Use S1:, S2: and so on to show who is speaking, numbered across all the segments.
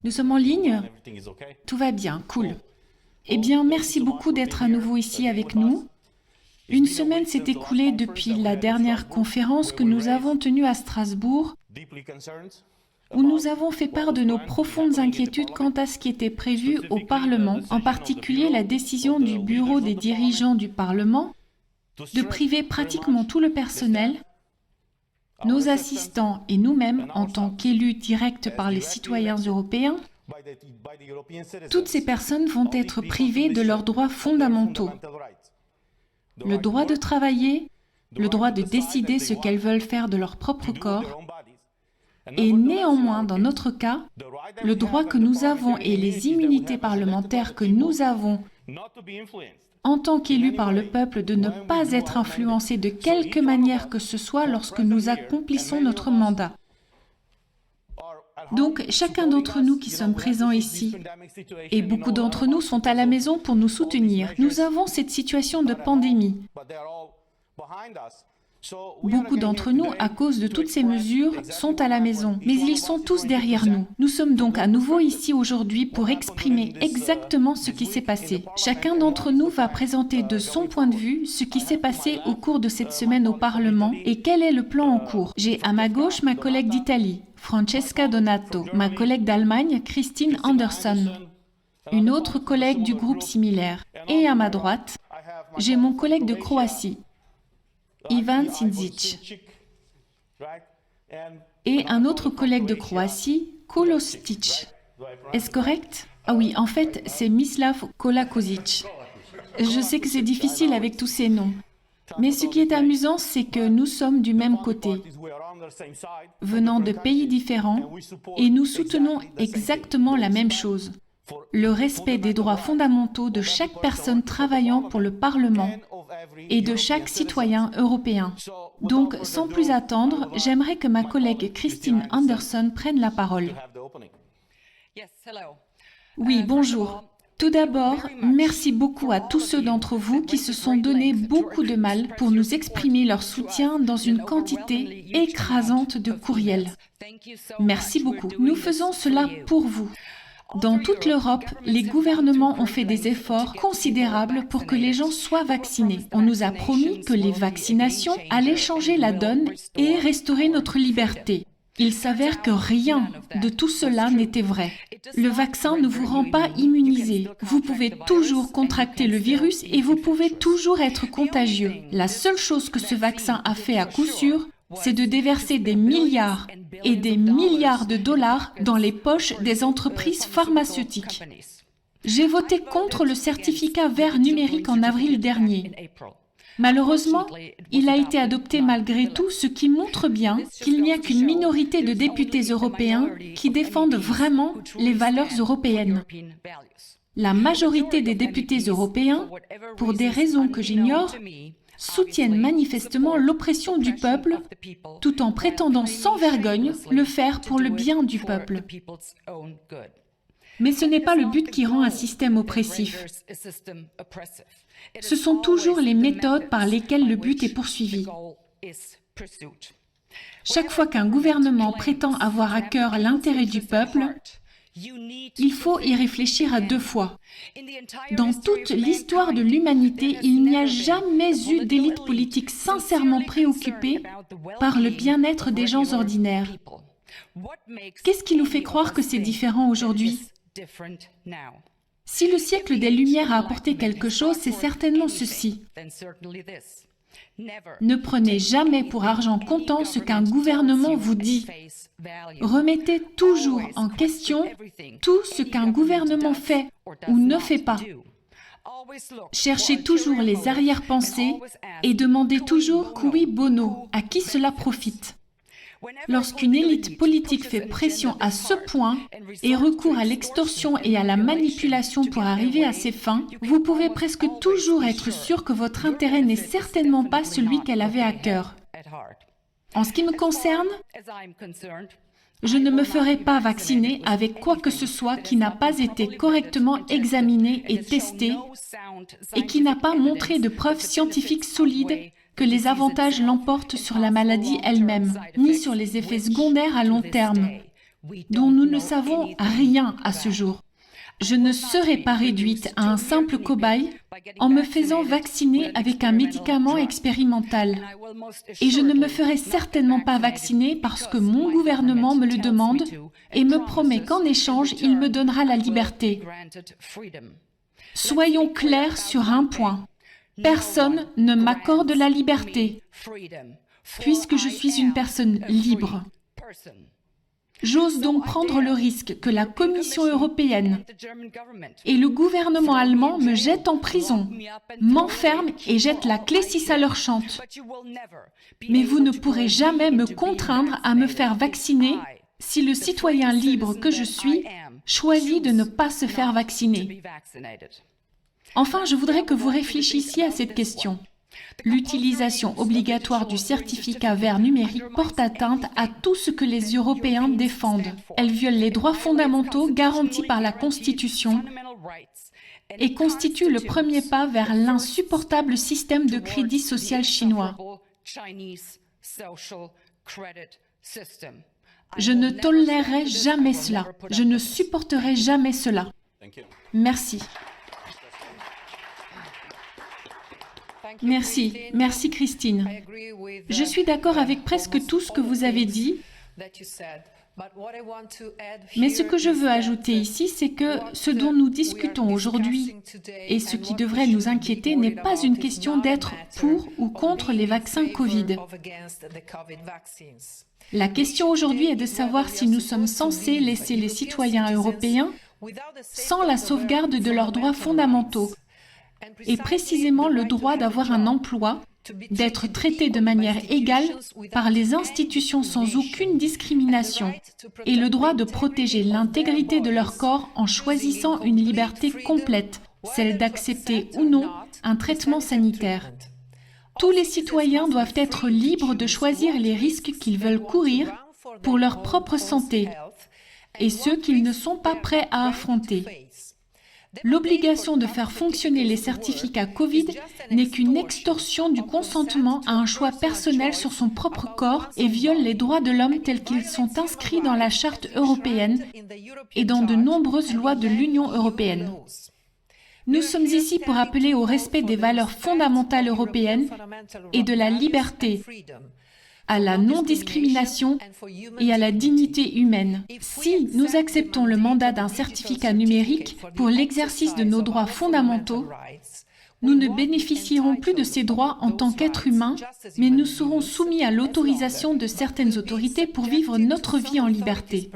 S1: Nous sommes en ligne? Tout va bien, cool. Eh bien, merci beaucoup d'être à nouveau ici avec nous. Une semaine s'est écoulée depuis la dernière conférence que nous avons tenue à Strasbourg, où nous avons fait part de nos profondes inquiétudes quant à ce qui était prévu au Parlement, en particulier la décision du bureau des dirigeants du Parlement de priver pratiquement tout le personnel, nos assistants et nous-mêmes, en tant qu'élus directs par les citoyens européens. Toutes ces personnes vont être privées de leurs droits fondamentaux. Le droit de travailler, le droit de décider ce qu'elles veulent faire de leur propre corps, et néanmoins, dans notre cas, le droit que nous avons et les immunités parlementaires que nous avons en tant qu'élus par le peuple de ne pas être influencés de quelque manière que ce soit lorsque nous accomplissons notre mandat. Donc, chacun d'entre nous qui sommes présents ici, et beaucoup d'entre nous sont à la maison pour nous soutenir, nous avons cette situation de pandémie. Beaucoup d'entre nous, à cause de toutes ces mesures, sont à la maison, mais ils sont tous derrière nous. Nous sommes donc à nouveau ici aujourd'hui pour exprimer exactement ce qui s'est passé. Chacun d'entre nous va présenter de son point de vue ce qui s'est passé au cours de cette semaine au Parlement et quel est le plan en cours. J'ai à ma gauche ma collègue d'Italie, Francesca Donato, ma collègue d'Allemagne, Christine Anderson, une autre collègue du groupe similaire. Et à ma droite, j'ai mon collègue de Croatie, Ivan Sinčić, et un autre collègue de Croatie, Kolostić. Est-ce correct? Ah oui, en fait, c'est Mislav Kolakozić. Je sais que c'est difficile avec tous ces noms. Mais ce qui est amusant, c'est que nous sommes du même côté, venant de pays différents, et nous soutenons exactement la même chose. Le respect des droits fondamentaux de chaque personne travaillant pour le Parlement et de chaque citoyen européen. Donc, sans plus attendre, j'aimerais que ma collègue Christine Anderson prenne la parole. Oui, bonjour. Tout d'abord, merci beaucoup à tous ceux d'entre vous qui se sont donné beaucoup de mal pour nous exprimer leur soutien dans une quantité écrasante de courriels. Merci beaucoup. Nous faisons cela pour vous. Dans toute l'Europe, les gouvernements ont fait des efforts considérables pour que les gens soient vaccinés. On nous a promis que les vaccinations allaient changer la donne et restaurer notre liberté. Il s'avère que rien de tout cela n'était vrai. Le vaccin ne vous rend pas immunisé. Vous pouvez toujours contracter le virus et vous pouvez toujours être contagieux. La seule chose que ce vaccin a fait à coup sûr, c'est de déverser des milliards et des milliards de dollars dans les poches des entreprises pharmaceutiques. J'ai voté contre le certificat vert numérique en avril dernier. Malheureusement, il a été adopté malgré tout, ce qui montre bien qu'il n'y a qu'une minorité de députés européens qui défendent vraiment les valeurs européennes. La majorité des députés européens, pour des raisons que j'ignore, soutiennent manifestement l'oppression du peuple, tout en prétendant sans vergogne le faire pour le bien du peuple. Mais ce n'est pas le but qui rend un système oppressif. Ce sont toujours les méthodes par lesquelles le but est poursuivi. Chaque fois qu'un gouvernement prétend avoir à cœur l'intérêt du peuple, il faut y réfléchir à deux fois. Dans toute l'histoire de l'humanité, il n'y a jamais eu d'élite politique sincèrement préoccupée par le bien-être des gens ordinaires. Qu'est-ce qui nous fait croire que c'est différent aujourd'hui? Si le siècle des Lumières a apporté quelque chose, c'est certainement ceci. Ne prenez jamais pour argent comptant ce qu'un gouvernement vous dit. Remettez toujours en question tout ce qu'un gouvernement fait ou ne fait pas. Cherchez toujours les arrière-pensées et demandez toujours cui bono, à qui cela profite. Lorsqu'une élite politique fait pression à ce point et recourt à l'extorsion et à la manipulation pour arriver à ses fins, vous pouvez presque toujours être sûr que votre intérêt n'est certainement pas celui qu'elle avait à cœur. En ce qui me concerne, je ne me ferai pas vacciner avec quoi que ce soit qui n'a pas été correctement examiné et testé et qui n'a pas montré de preuves scientifiques solides que les avantages l'emportent sur la maladie elle-même, ni sur les effets secondaires à long terme. dont nous ne savons rien à ce jour. Je ne serai pas réduite à un simple cobaye en me faisant vacciner avec un médicament expérimental. Et je ne me ferai certainement pas vacciner parce que mon gouvernement me le demande et me promet qu'en échange, il me donnera la liberté. Soyons clairs sur un point. Personne ne m'accorde la liberté, puisque je suis une personne libre. J'ose donc prendre le risque que la Commission européenne et le gouvernement allemand me jettent en prison, m'enferment et jettent la clé si ça leur chante. Mais vous ne pourrez jamais me contraindre à me faire vacciner si le citoyen libre que je suis choisit de ne pas se faire vacciner. Enfin, je voudrais que vous réfléchissiez à cette question. L'utilisation obligatoire du certificat vert numérique porte atteinte à tout ce que les Européens défendent. Elle viole les droits fondamentaux garantis par la Constitution et constitue le premier pas vers l'insupportable système de crédit social chinois. Je ne tolérerai jamais cela. Je ne supporterai jamais cela. Merci. Merci. Merci Christine. Je suis d'accord avec presque tout ce que vous avez dit, mais ce que je veux ajouter ici, c'est que ce dont nous discutons aujourd'hui et ce qui devrait nous inquiéter n'est pas une question d'être pour ou contre les vaccins Covid. La question aujourd'hui est de savoir si nous sommes censés laisser les citoyens européens sans la sauvegarde de leurs droits fondamentaux, et précisément le droit d'avoir un emploi, d'être traités de manière égale par les institutions sans aucune discrimination, et le droit de protéger l'intégrité de leur corps en choisissant une liberté complète, celle d'accepter ou non un traitement sanitaire. Tous les citoyens doivent être libres de choisir les risques qu'ils veulent courir pour leur propre santé et ceux qu'ils ne sont pas prêts à affronter. L'obligation de faire fonctionner les certificats Covid n'est qu'une extorsion du consentement à un choix personnel sur son propre corps et viole les droits de l'homme tels qu'ils sont inscrits dans la Charte européenne et dans de nombreuses lois de l'Union européenne. Nous sommes ici pour appeler au respect des valeurs fondamentales européennes et de la liberté, à la non-discrimination et à la dignité humaine. Si nous acceptons le mandat d'un certificat numérique pour l'exercice de nos droits fondamentaux, nous ne bénéficierons plus de ces droits en tant qu'êtres humains, mais nous serons soumis à l'autorisation de certaines autorités pour vivre notre vie en liberté.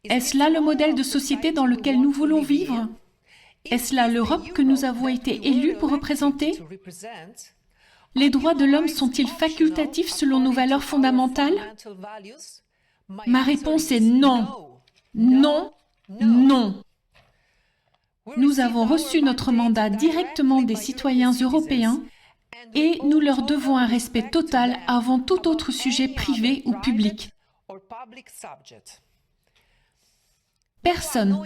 S1: Est-ce là le modèle de société dans lequel nous voulons vivre ? Est-ce là l'Europe que nous avons été élus pour représenter ? Les droits de l'homme sont-ils facultatifs selon nos valeurs fondamentales ? Ma réponse est non. Non, non. Nous avons reçu notre mandat directement des citoyens européens et nous leur devons un respect total avant tout autre sujet privé ou public. Personne,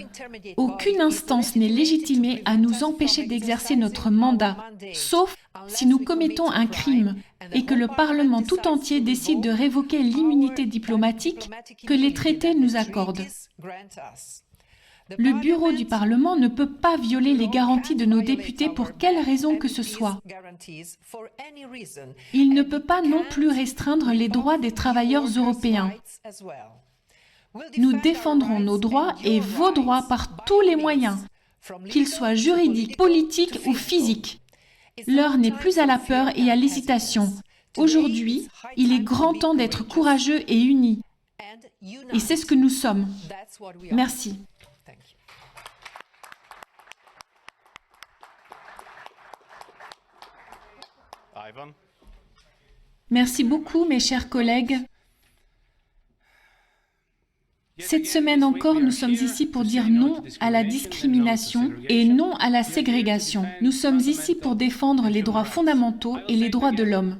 S1: aucune instance n'est légitimée à nous empêcher d'exercer notre mandat, sauf si nous commettons un crime et que le Parlement tout entier décide de révoquer l'immunité diplomatique que les traités nous accordent. Le bureau du Parlement ne peut pas violer les garanties de nos députés pour quelle raison que ce soit. Il ne peut pas non plus restreindre les droits des travailleurs européens. Nous défendrons nos droits et vos droits par tous les moyens, qu'ils soient juridiques, politiques ou physiques. L'heure n'est plus à la peur et à l'hésitation. Aujourd'hui, il est grand temps d'être courageux et unis. Et c'est ce que nous sommes. Merci. Merci beaucoup, mes chers collègues. Cette semaine encore, nous sommes ici pour dire non à la discrimination et non à la ségrégation. Nous sommes ici pour défendre les droits fondamentaux et les droits de l'homme.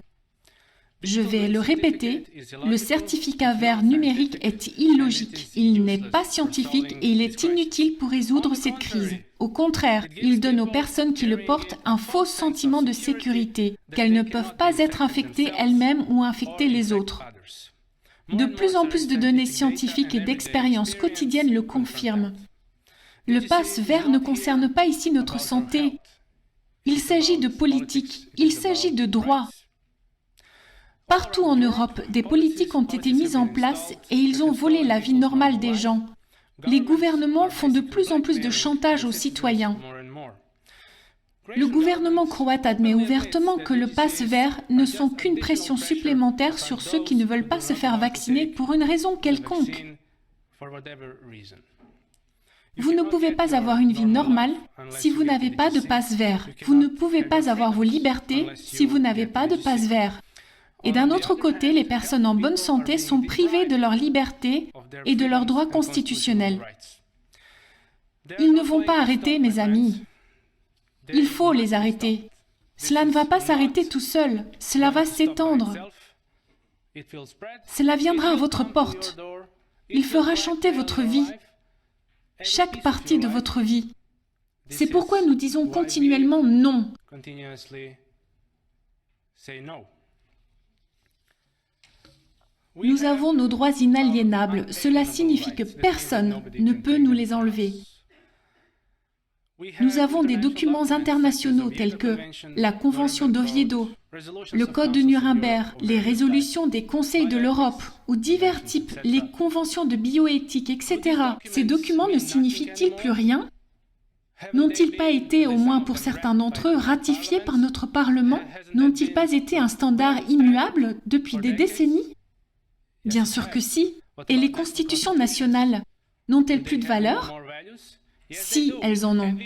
S1: Je vais le répéter, le certificat vert numérique est illogique, il n'est pas scientifique et il est inutile pour résoudre cette crise. Au contraire, il donne aux personnes qui le portent un faux sentiment de sécurité, qu'elles ne peuvent pas être infectées elles-mêmes ou infecter les autres. De plus en plus de données scientifiques et d'expériences quotidiennes le confirment. Le pass vert ne concerne pas ici notre santé. Il s'agit de politique, il s'agit de droit. Partout en Europe, des politiques ont été mises en place et ils ont volé la vie normale des gens. Les gouvernements font de plus en plus de chantage aux citoyens. Le gouvernement croate admet ouvertement que le pass vert ne sont qu'une pression supplémentaire sur ceux qui ne veulent pas se faire vacciner pour une raison quelconque. Vous ne pouvez pas avoir une vie normale si vous n'avez pas de passe vert. Vous ne pouvez pas avoir vos libertés si vous n'avez pas de passe vert. Et d'un autre côté, les personnes en bonne santé sont privées de leur liberté et de leurs droits constitutionnels. Ils ne vont pas arrêter, mes amis. Il faut les arrêter. Cela ne va pas s'arrêter tout seul. Cela va s'étendre. Cela viendra à votre porte. Il fera chanter votre vie. Chaque partie de votre vie. C'est pourquoi nous disons continuellement non. Nous avons nos droits inaliénables. Cela signifie que personne ne peut nous les enlever. Nous avons des documents internationaux tels que la Convention d'Oviedo, le Code de Nuremberg, les résolutions des Conseils de l'Europe, ou divers types, les conventions de bioéthique, etc. Ces documents ne signifient-ils plus rien? N'ont-ils pas été, au moins pour certains d'entre eux, ratifiés par notre Parlement? N'ont-ils pas été un standard immuable depuis des décennies? Bien sûr que si. Et les constitutions nationales, n'ont-elles plus de valeur? Si, elles en ont.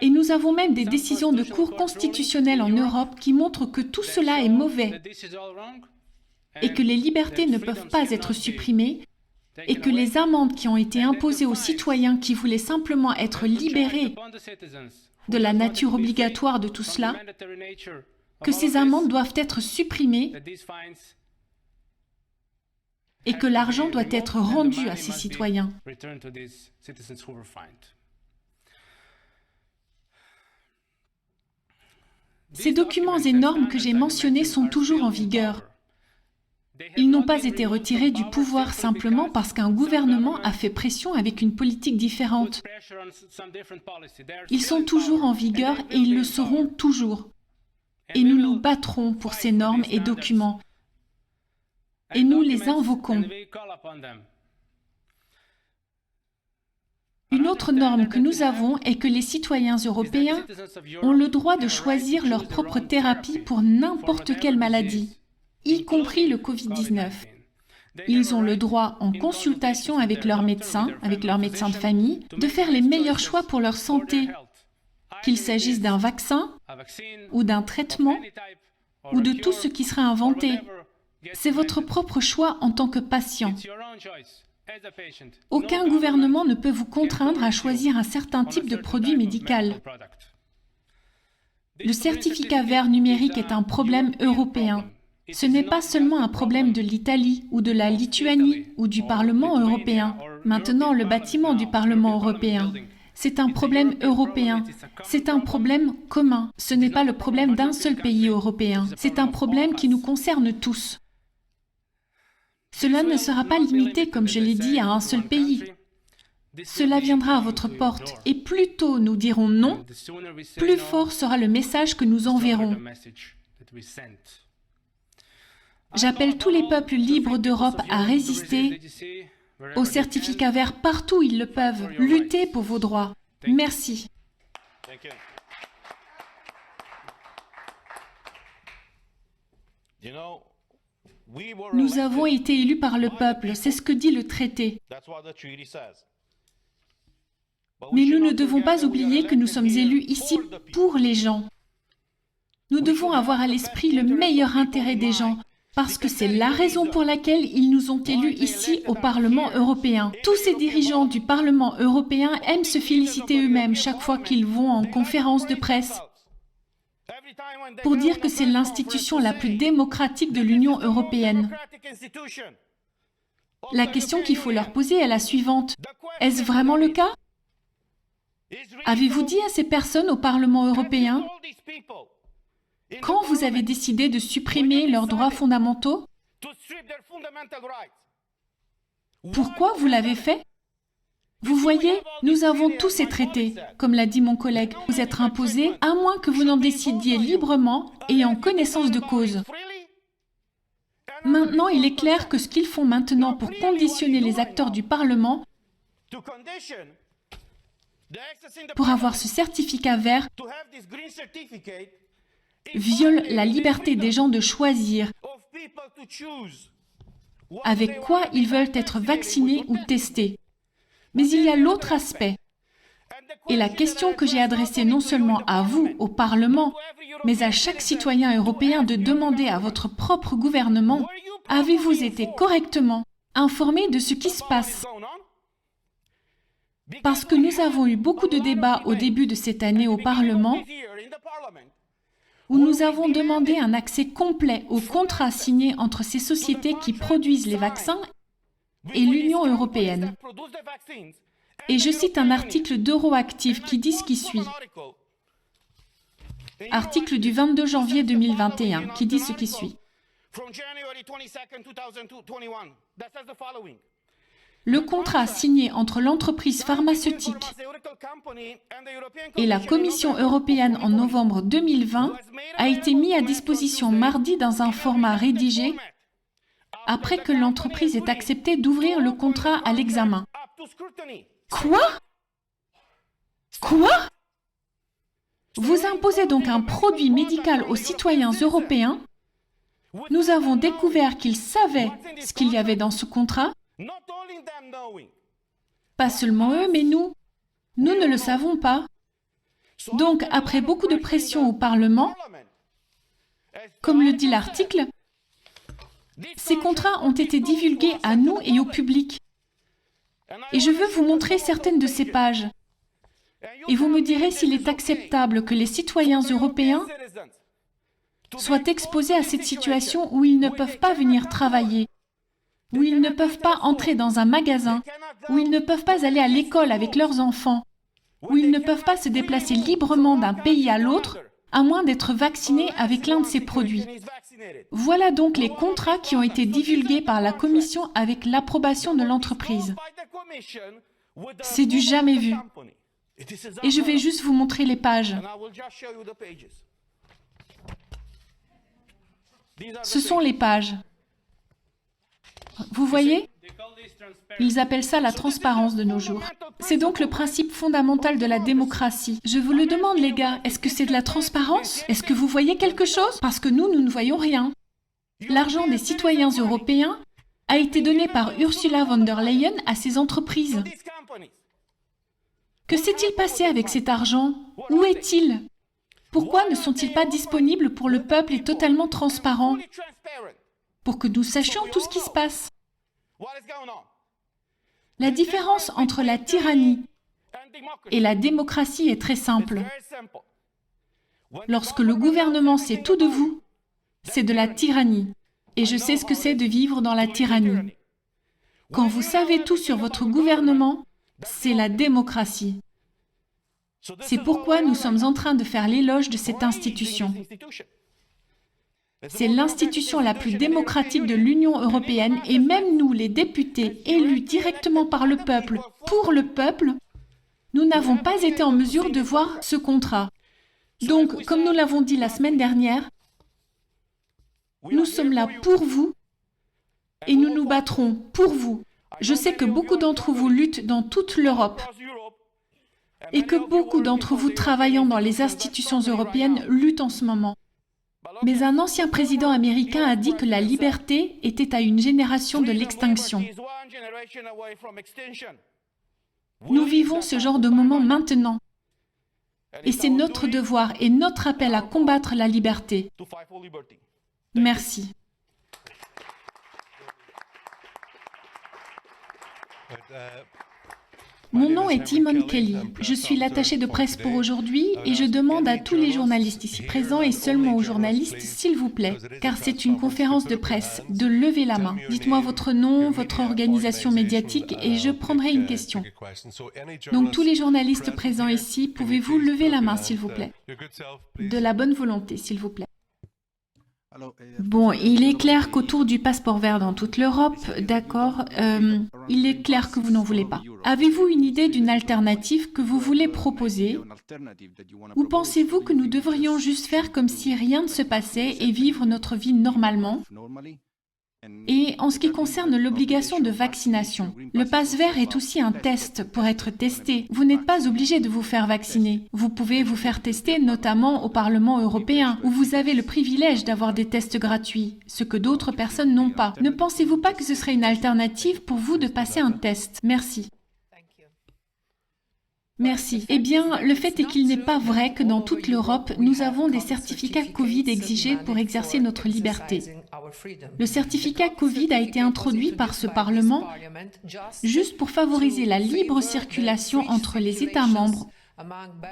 S1: Et nous avons même des décisions de cour constitutionnelle en Europe qui montrent que tout cela est mauvais et que les libertés ne peuvent pas être supprimées et que les amendes qui ont été imposées aux citoyens qui voulaient simplement être libérés de la nature obligatoire de tout cela, que ces amendes doivent être supprimées et que l'argent doit être rendu à ces citoyens. Ces documents et normes que j'ai mentionnés sont toujours en vigueur. Ils n'ont pas été retirés du pouvoir simplement parce qu'un gouvernement a fait pression avec une politique différente. Ils sont toujours en vigueur et ils le seront toujours. Et nous nous battrons pour ces normes et documents. Et nous les invoquons. Une autre norme que nous avons est que les citoyens européens ont le droit de choisir leur propre thérapie pour n'importe quelle maladie, y compris le Covid-19. Ils ont le droit, en consultation avec leur médecin de famille, de faire les meilleurs choix pour leur santé, qu'il s'agisse d'un vaccin ou d'un traitement ou de tout ce qui sera inventé. C'est votre propre choix en tant que patient. Aucun gouvernement ne peut vous contraindre à choisir un certain type de produit médical. Le certificat vert numérique est un problème européen. Ce n'est pas seulement un problème de l'Italie ou de la Lituanie ou du Parlement européen. Maintenant, le bâtiment du Parlement européen. C'est un problème européen. C'est un problème commun. Ce n'est pas le problème d'un seul pays européen. C'est un problème qui nous concerne tous. Cela ne sera pas limité, comme je l'ai dit, à un seul pays. Cela viendra à votre porte, et plus tôt nous dirons non, plus fort sera le message que nous enverrons. J'appelle tous les peuples libres d'Europe à résister au certificat vert partout où ils le peuvent. Luttez pour vos droits. Merci. Nous avons été élus par le peuple, c'est ce que dit le traité. Mais nous ne devons pas oublier que nous sommes élus ici pour les gens. Nous devons avoir à l'esprit le meilleur intérêt des gens, parce que c'est la raison pour laquelle ils nous ont élus ici au Parlement européen. Tous ces dirigeants du Parlement européen aiment se féliciter eux-mêmes chaque fois qu'ils vont en conférence de presse. pour dire que c'est l'institution la plus démocratique de l'Union européenne. La question qu'il faut leur poser est la suivante. Est-ce vraiment le cas? Avez-vous dit à ces personnes au Parlement européen, quand vous avez décidé de supprimer leurs droits fondamentaux, pourquoi vous l'avez fait? Vous voyez, nous avons tous ces traités, comme l'a dit mon collègue, vous être imposés, à moins que vous n'en décidiez librement et en connaissance de cause. Maintenant, il est clair que ce qu'ils font maintenant pour conditionner les acteurs du Parlement pour avoir ce certificat vert viole la liberté des gens de choisir avec quoi ils veulent être vaccinés ou testés. Mais il y a l'autre aspect. Et la question que j'ai adressée non seulement à vous, au Parlement, mais à chaque citoyen européen de demander à votre propre gouvernement, avez-vous été correctement informé de ce qui se passe? Parce que nous avons eu beaucoup de débats au début de cette année au Parlement, où nous avons demandé un accès complet aux contrats signés entre ces sociétés qui produisent les vaccins et l'Union européenne. Et je cite un article d'Euroactiv qui dit ce qui suit. Article du 22 janvier 2021 qui dit ce qui suit. Le contrat signé entre l'entreprise pharmaceutique et la Commission européenne en novembre 2020 a été mis à disposition mardi dans un format rédigé après que l'entreprise ait accepté d'ouvrir le contrat à l'examen. Quoi? Quoi? Vous imposez donc un produit médical aux citoyens européens. Nous avons découvert qu'ils savaient ce qu'il y avait dans ce contrat. Pas seulement eux, mais nous. Nous ne le savons pas. Donc, après beaucoup de pression au Parlement, comme le dit l'article, ces contrats ont été divulgués à nous et au public. Et je veux vous montrer certaines de ces pages. Et vous me direz s'il est acceptable que les citoyens européens soient exposés à cette situation où ils ne peuvent pas venir travailler, où ils ne peuvent pas entrer dans un magasin, où ils ne peuvent pas aller à l'école avec leurs enfants, où ils ne peuvent pas se déplacer librement d'un pays à l'autre, à moins d'être vaccinés avec l'un de ces produits. Voilà donc les contrats qui ont été divulgués par la Commission avec l'approbation de l'entreprise. C'est du jamais vu. Et je vais juste vous montrer les pages. Ce sont les pages. Vous voyez? Ils appellent ça la transparence de nos jours. C'est donc le principe fondamental de la démocratie. Je vous le demande, les gars, est-ce que c'est de la transparence? Est-ce que vous voyez quelque chose? Parce que nous ne voyons rien. L'argent des citoyens européens a été donné par Ursula von der Leyen à ces entreprises. Que s'est-il passé avec cet argent? Où est-il? Pourquoi ne sont-ils pas disponibles pour le peuple et totalement transparents? Pour que nous sachions tout ce qui se passe. La différence entre la tyrannie et la démocratie est très simple. Lorsque le gouvernement sait tout de vous, c'est de la tyrannie. Et je sais ce que c'est de vivre dans la tyrannie. Quand vous savez tout sur votre gouvernement, c'est la démocratie. C'est pourquoi nous sommes en train de faire l'éloge de cette institution. C'est l'institution la plus démocratique de l'Union européenne et même nous, les députés élus directement par le peuple, pour le peuple, nous n'avons pas été en mesure de voir ce contrat. Donc, comme nous l'avons dit la semaine dernière, nous sommes là pour vous et nous nous battrons pour vous. Je sais que beaucoup d'entre vous luttent dans toute l'Europe et que beaucoup d'entre vous travaillant dans les institutions européennes luttent en ce moment. Mais un ancien président américain a dit que la liberté était à une génération de l'extinction. Nous vivons ce genre de moment maintenant. Et c'est notre devoir et notre appel à combattre la liberté. Merci. Mon nom est Timon Kelly. Je suis l'attaché de presse pour aujourd'hui et je demande à tous les journalistes ici présents et seulement aux journalistes, s'il vous plaît, car c'est une conférence de presse, de lever la main. Dites-moi votre nom, votre organisation médiatique et je prendrai une question. Donc tous les journalistes présents ici, pouvez-vous lever la main, s'il vous plaît? De la bonne volonté, s'il vous plaît. Bon, il est clair qu'autour du passeport vert dans toute l'Europe, d'accord, il est clair que vous n'en voulez pas. Avez-vous une idée d'une alternative que vous voulez proposer? Ou pensez-vous que nous devrions juste faire comme si rien ne se passait et vivre notre vie normalement? Et en ce qui concerne l'obligation de vaccination, le pass vert est aussi un test pour être testé. Vous n'êtes pas obligé de vous faire vacciner. Vous pouvez vous faire tester notamment au Parlement européen, où vous avez le privilège d'avoir des tests gratuits, ce que d'autres personnes n'ont pas. Ne pensez-vous pas que ce serait une alternative pour vous de passer un test? Merci. Merci. Eh bien, le fait est qu'il n'est pas vrai que dans toute l'Europe, nous avons des certificats Covid exigés pour exercer notre liberté. Le certificat Covid a été introduit par ce Parlement juste pour favoriser la libre circulation entre les États membres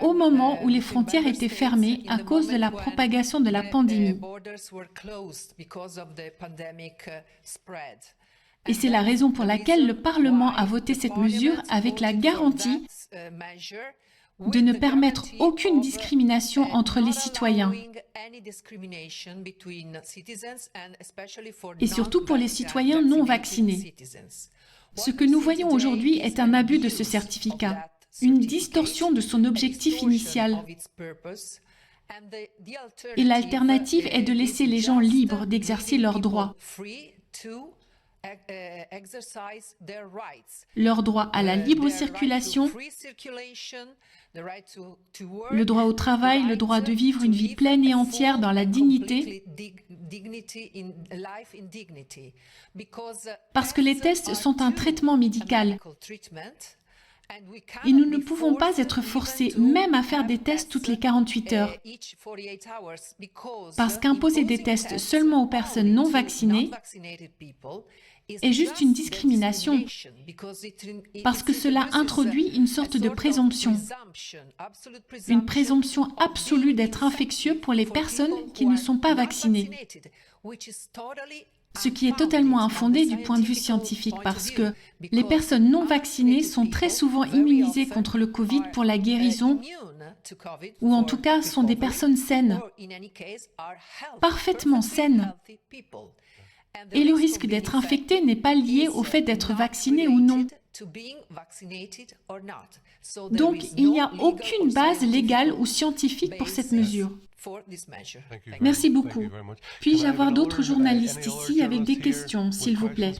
S1: au moment où les frontières étaient fermées à cause de la propagation de la pandémie. Et c'est la raison pour laquelle le Parlement a voté cette mesure avec la garantie de ne permettre aucune discrimination entre les citoyens. Et surtout pour les citoyens non vaccinés. Ce que nous voyons aujourd'hui est un abus de ce certificat, une distorsion de son objectif initial. Et l'alternative est de laisser les gens libres d'exercer leurs droits. Leur droit à la libre circulation, le droit au travail, le droit de vivre une vie pleine et entière dans la dignité, parce que les tests sont un traitement médical. Et nous ne pouvons pas être forcés même à faire des tests toutes les 48 heures. Parce qu'imposer des tests seulement aux personnes non vaccinées est juste une discrimination, parce que cela introduit une sorte de présomption, une présomption absolue d'être infectieux pour les personnes qui ne sont pas vaccinées. Ce qui est totalement infondé du point de vue scientifique, parce que les personnes non vaccinées sont très souvent immunisées contre le Covid pour la guérison, ou en tout cas sont des personnes saines, parfaitement saines. Et le risque d'être infecté n'est pas lié au fait d'être vacciné ou non. Donc, il n'y a aucune base légale ou scientifique pour cette mesure. Merci beaucoup. Puis-je avoir d'autres journalistes ici avec des questions, s'il vous plaît?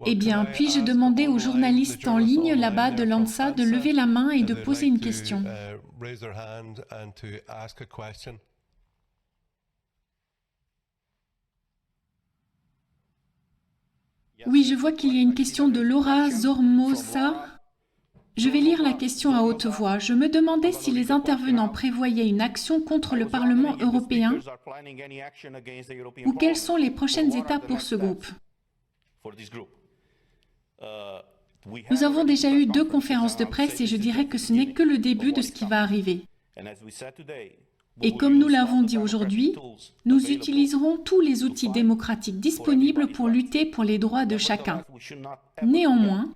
S1: Eh bien, puis-je demander aux journalistes en ligne là-bas de l'ANSA de lever la main et de poser une question? Oui, je vois qu'il y a une question de Laura Zormosa. Je vais lire la question à haute voix. Je me demandais si les intervenants prévoyaient une action contre le Parlement européen ou quelles sont les prochaines étapes pour ce groupe. Nous avons déjà eu 2 conférences de presse et je dirais que ce n'est que le début de ce qui va arriver. Et comme nous l'avons dit aujourd'hui, nous utiliserons tous les outils démocratiques disponibles pour lutter pour les droits de chacun. Néanmoins,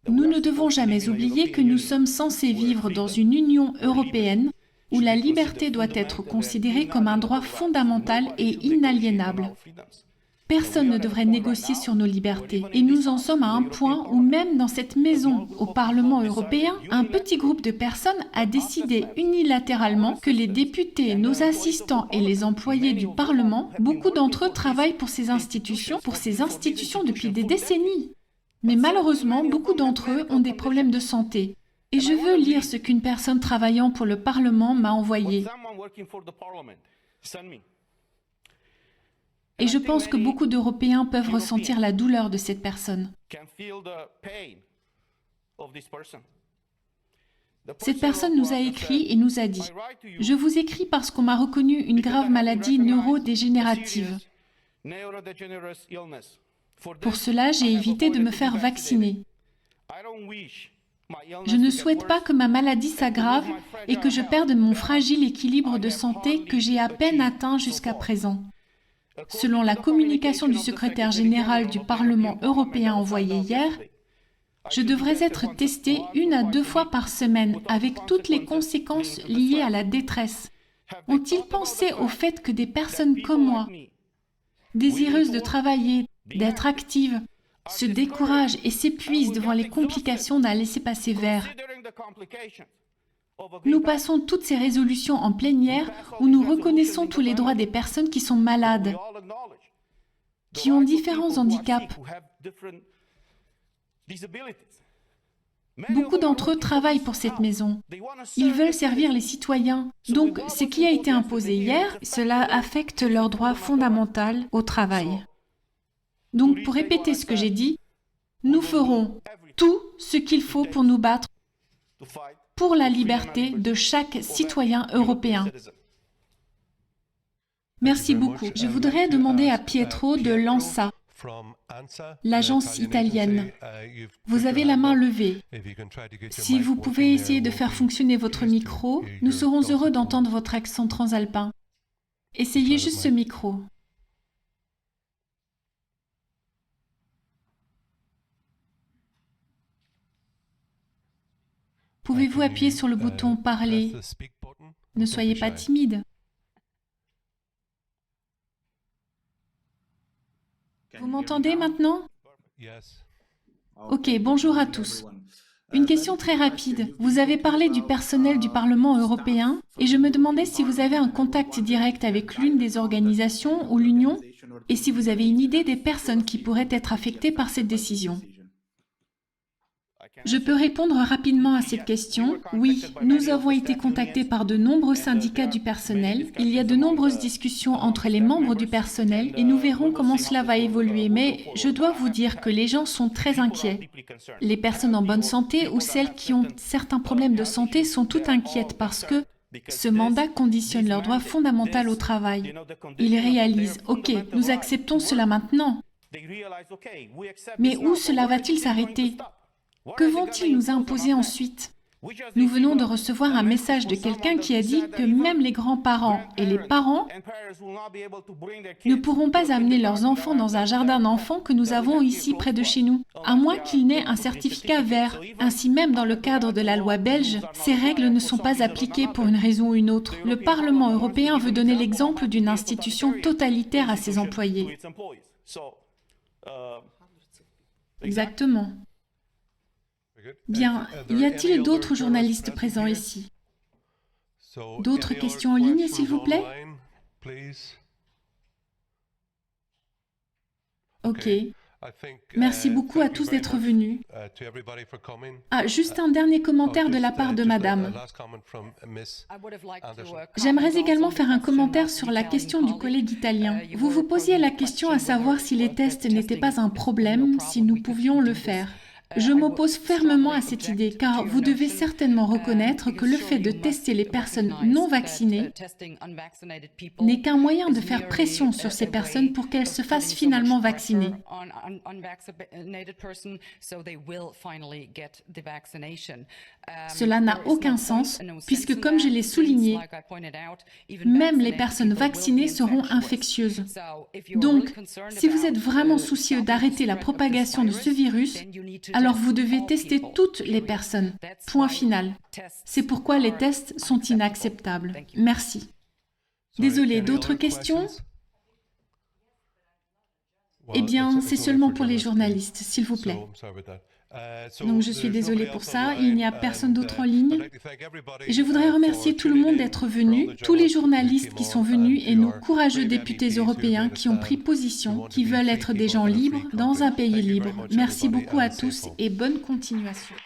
S1: nous ne devons jamais oublier que nous sommes censés vivre dans une Union européenne où la liberté doit être considérée comme un droit fondamental et inaliénable. Personne ne devrait négocier sur nos libertés. Et nous en sommes à un point où même dans cette maison, au Parlement européen, un petit groupe de personnes a décidé unilatéralement que les députés, nos assistants et les employés du Parlement, beaucoup d'entre eux travaillent pour ces institutions depuis des décennies. Mais malheureusement, beaucoup d'entre eux ont des problèmes de santé. Et je veux lire ce qu'une personne travaillant pour le Parlement m'a envoyé. Et je pense que beaucoup d'Européens peuvent ressentir la douleur de cette personne. Cette personne nous a écrit et nous a dit « Je vous écris parce qu'on m'a reconnu une grave maladie neurodégénérative. Pour cela, j'ai évité de me faire vacciner. Je ne souhaite pas que ma maladie s'aggrave et que je perde mon fragile équilibre de santé que j'ai à peine atteint jusqu'à présent. Selon la communication du secrétaire général du Parlement européen envoyée hier, je devrais être testé 1 à 2 fois par semaine avec toutes les conséquences liées à la détresse. Ont-ils pensé au fait que des personnes comme moi, désireuses de travailler, d'être actives, se découragent et s'épuisent devant les complications d'un laissez-passer vert? Nous passons toutes ces résolutions en plénière où nous reconnaissons tous les droits des personnes qui sont malades, qui ont différents handicaps. Beaucoup d'entre eux travaillent pour cette maison. Ils veulent servir les citoyens. Donc, ce qui a été imposé hier, cela affecte leur droit fondamental au travail. Donc, pour répéter ce que j'ai dit, nous ferons tout ce qu'il faut pour nous battre pour la liberté de chaque citoyen européen. Merci beaucoup. Je voudrais demander à Pietro de l'ANSA, l'agence italienne. Vous avez la main levée. Si vous pouvez essayer de faire fonctionner votre micro, nous serons heureux d'entendre votre accent transalpin. Essayez juste ce micro. Pouvez-vous appuyer sur le bouton « Parler » ? Ne soyez pas timide. Vous m'entendez maintenant? Ok, bonjour à tous. Une question très rapide. Vous avez parlé du personnel du Parlement européen et je me demandais si vous avez un contact direct avec l'une des organisations ou l'Union et si vous avez une idée des personnes qui pourraient être affectées par cette décision. Je peux répondre rapidement à cette question. Oui, nous avons été contactés par de nombreux syndicats du personnel. Il y a de nombreuses discussions entre les membres du personnel et nous verrons comment cela va évoluer. Mais je dois vous dire que les gens sont très inquiets. Les personnes en bonne santé ou celles qui ont certains problèmes de santé sont toutes inquiètes parce que ce mandat conditionne leur droit fondamental au travail. Ils réalisent, ok, nous acceptons cela maintenant. Mais où cela va-t-il s'arrêter ? Que vont-ils nous imposer ensuite? Nous venons de recevoir un message de quelqu'un qui a dit que même les grands-parents et les parents ne pourront pas amener leurs enfants dans un jardin d'enfants que nous avons ici près de chez nous, à moins qu'ils n'aient un certificat vert. Ainsi même dans le cadre de la loi belge, ces règles ne sont pas appliquées pour une raison ou une autre. Le Parlement européen veut donner l'exemple d'une institution totalitaire à ses employés. Exactement. Bien, y a-t-il d'autres journalistes présents ici? D'autres questions en ligne, s'il vous plaît? Ok. Merci beaucoup à tous d'être venus. Ah, juste un dernier commentaire de la part de Madame. J'aimerais également faire un commentaire sur la question du collègue italien. Vous vous posiez la question à savoir si les tests n'étaient pas un problème, si nous pouvions le faire. Je m'oppose fermement à cette idée, car vous devez certainement reconnaître que le fait de tester les personnes non vaccinées n'est qu'un moyen de faire pression sur ces personnes pour qu'elles se fassent finalement vacciner. Cela n'a aucun sens, puisque comme je l'ai souligné, même les personnes vaccinées seront infectieuses. Donc, si vous êtes vraiment soucieux d'arrêter la propagation de ce virus, alors vous devez tester toutes les personnes. Point final. C'est pourquoi les tests sont inacceptables. Merci. Désolé, d'autres questions? Eh bien, c'est seulement pour les journalistes, s'il vous plaît. Donc je suis désolée pour ça, il n'y a personne d'autre en ligne. Et je voudrais remercier tout le monde d'être venu, tous les journalistes qui sont venus et nos courageux députés européens qui ont pris position, qui veulent être des gens libres dans un pays libre. Merci beaucoup à tous et bonne continuation.